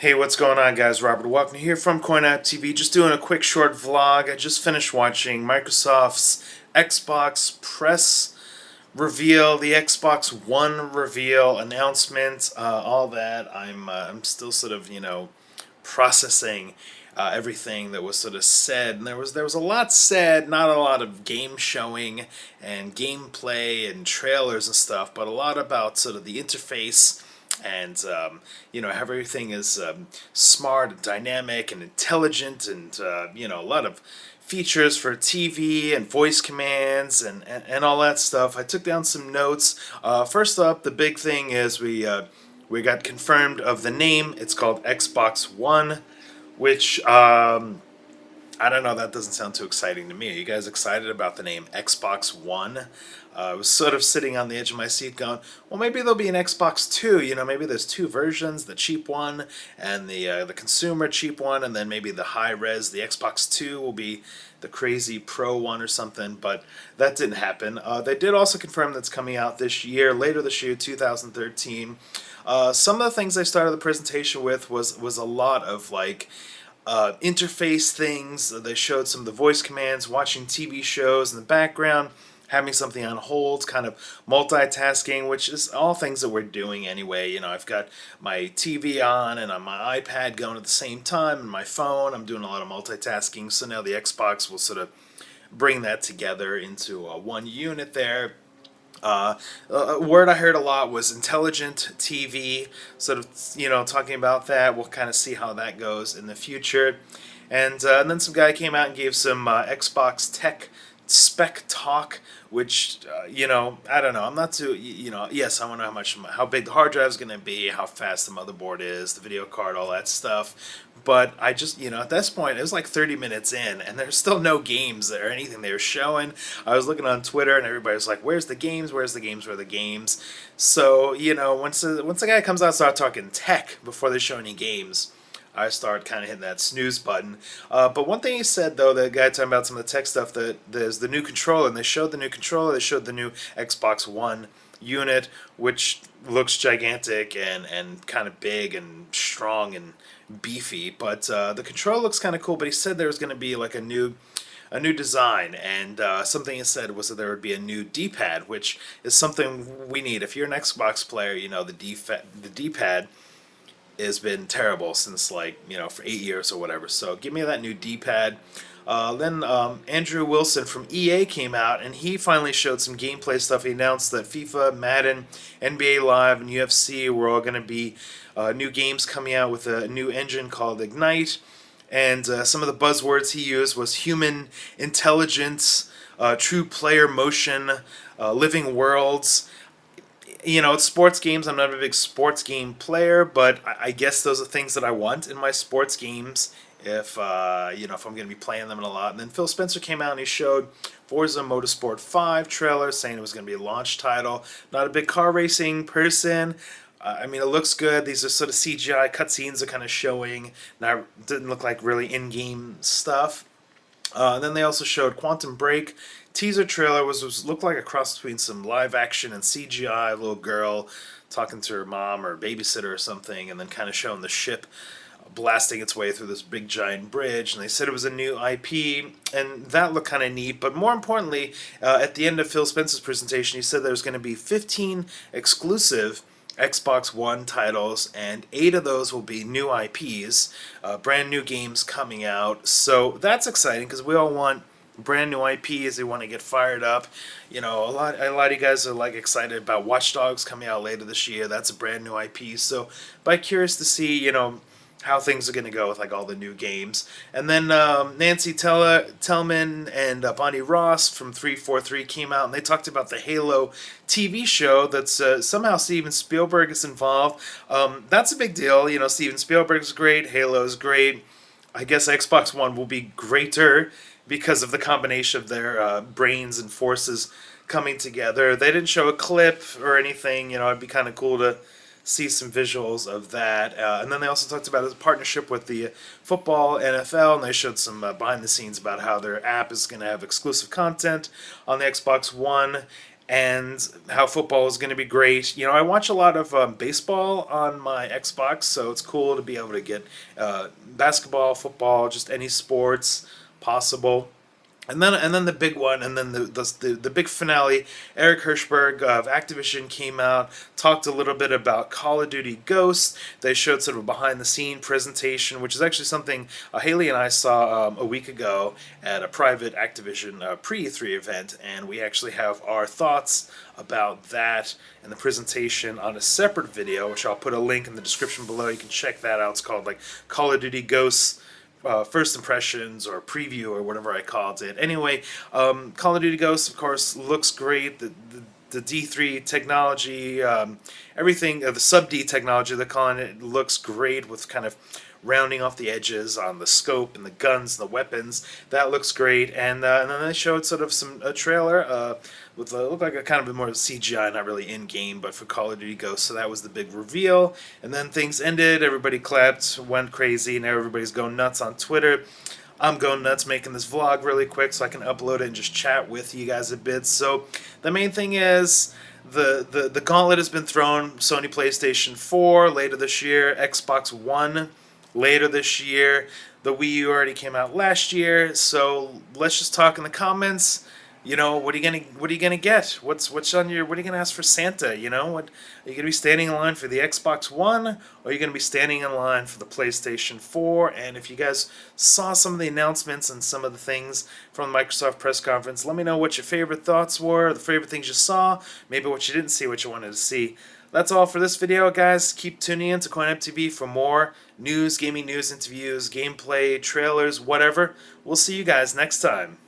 Hey, what's going on, guys? Robert Walkner here from CoinOpTV. Just doing a quick short vlog. I just finished watching Microsoft's Xbox press reveal, the Xbox One reveal announcement, all that. I'm still sort of processing everything that was sort of said, and there was a lot said, not a lot of game showing and gameplay and trailers and stuff, but a lot about sort of the interface and how everything is smart and dynamic and intelligent, and a lot of features for TV and voice commands and all that stuff. I took down some notes. First up, the big thing is we got confirmed of the name. It's called Xbox One, which I don't know, that doesn't sound too exciting to me. Are you guys excited about the name Xbox One? I was sort of sitting on the edge of my seat going, well, maybe there'll be an Xbox 2. Maybe there's two versions, the cheap one and the consumer cheap one, and then maybe the high-res, the Xbox 2 will be the crazy pro one or something, but that didn't happen. They did also confirm that's coming out this year, later this year, 2013. Some of the things they started the presentation with was a lot of interface things. They showed some of the voice commands, watching TV shows in the background, having something on hold, kind of multitasking, which is all things that we're doing anyway. I've got my TV on and on my iPad going at the same time, and my phone. I'm doing a lot of multitasking, so now the Xbox will sort of bring that together into one unit there. A word I heard a lot was intelligent TV, sort of, talking about that. We'll kind of see how that goes in the future. And then some guy came out and gave some Xbox tech spec talk, which, I don't know. I'm not too, yes, I want to know how big the hard drive is going to be, how fast the motherboard is, the video card, all that stuff. But I just, at this point, it was like 30 minutes in, and there's still no games or anything they were showing. I was looking on Twitter, and everybody was like, where's the games, where's the games, where are the games? So, once the guy comes out and starts talking tech before they show any games, I start kind of hitting that snooze button. But one thing he said, though, the guy talking about some of the tech stuff, that there's the new controller, and they showed the new controller, they showed the new Xbox One unit, which looks gigantic and kind of big and strong and beefy. But the controller looks kind of cool, but he said there was going to be like a new design, and something he said was that there would be a new D-pad, which is something we need. If you're an Xbox player, the D-pad has been terrible since for 8 years or whatever. So give me that new D-pad. Then Andrew Wilson from EA came out, and he finally showed some gameplay stuff. He announced that FIFA, Madden, NBA Live, and UFC were all going to be new games coming out with a new engine called Ignite. And some of the buzzwords he used was human intelligence, true player motion, living worlds. It's sports games. I'm not a big sports game player, but I guess those are things that I want in my sports games if if I'm going to be playing them a lot. And then Phil Spencer came out and he showed Forza Motorsport 5 trailer, saying it was going to be a launch title. Not a big car racing person. It looks good. These are sort of CGI cutscenes are kind of showing. Now, didn't look like really in-game stuff. And then they also showed Quantum Break teaser trailer, was looked like a cross between some live action and CGI. A little girl talking to her mom or babysitter or something, and then kind of showing the ship blasting its way through this big giant bridge. And they said it was a new IP, and that looked kind of neat. But more importantly, at the end of Phil Spencer's presentation, he said there's going to be 15 exclusive Xbox One titles, and 8 of those will be new IPs, brand new games coming out. So that's exciting because we all want brand new IPs. They want to get fired up. A lot of you guys are excited about Watch Dogs coming out later this year. That's a brand new IP. So, but curious to see how things are going to go with all the new games. And then Nancy Tellman and Bonnie Ross from 343 came out, and they talked about the Halo TV show that's somehow Steven Spielberg is involved. That's a big deal. Steven Spielberg's great, Halo's great. I guess Xbox One will be greater because of the combination of their brains and forces coming together. They didn't show a clip or anything. It'd be kind of cool to see some visuals of that. And then they also talked about a partnership with the football NFL, and they showed some behind the scenes about how their app is going to have exclusive content on the Xbox One. and how football is going to be great. You know, I watch a lot of baseball on my Xbox, so it's cool to be able to get basketball, football, just any sports possible. And then the big one, and then the big finale. Eric Hirschberg of Activision came out, talked a little bit about Call of Duty Ghosts. They showed sort of a behind the scene presentation, which is actually something Haley and I saw a week ago at a private Activision pre-E3 event, and we actually have our thoughts about that and the presentation on a separate video, which I'll put a link in the description below. You can check that out. It's called like Call of Duty Ghosts. First impressions or preview or whatever I called it. Anyway, Call of Duty Ghosts, of course, looks great. The D3 technology, everything, the sub-D technology they're calling it, looks great with kind of rounding off the edges on the scope and the guns, the weapons. That looks great. And then they showed sort of a trailer with looked like a kind of more CGI, not really in game, but for Call of Duty Ghosts. So that was the big reveal. And then things ended. Everybody clapped, went crazy. Now everybody's going nuts on Twitter. I'm going nuts making this vlog really quick so I can upload it and just chat with you guys a bit. So the main thing is the gauntlet has been thrown. Sony PlayStation 4 later this year, Xbox One later this year. The Wii U already came out last year. So let's just talk in the comments. You know, what are you gonna get? What's on your? What are you gonna ask for Santa? You know, what are you gonna be standing in line for the Xbox One, or are you gonna be standing in line for the PlayStation 4? And if you guys saw some of the announcements and some of the things from the Microsoft press conference, let me know what your favorite thoughts were, the favorite things you saw, maybe what you didn't see, what you wanted to see. That's all for this video, guys. Keep tuning in to CoinOpTV for more news, gaming news, interviews, gameplay, trailers, whatever. We'll see you guys next time.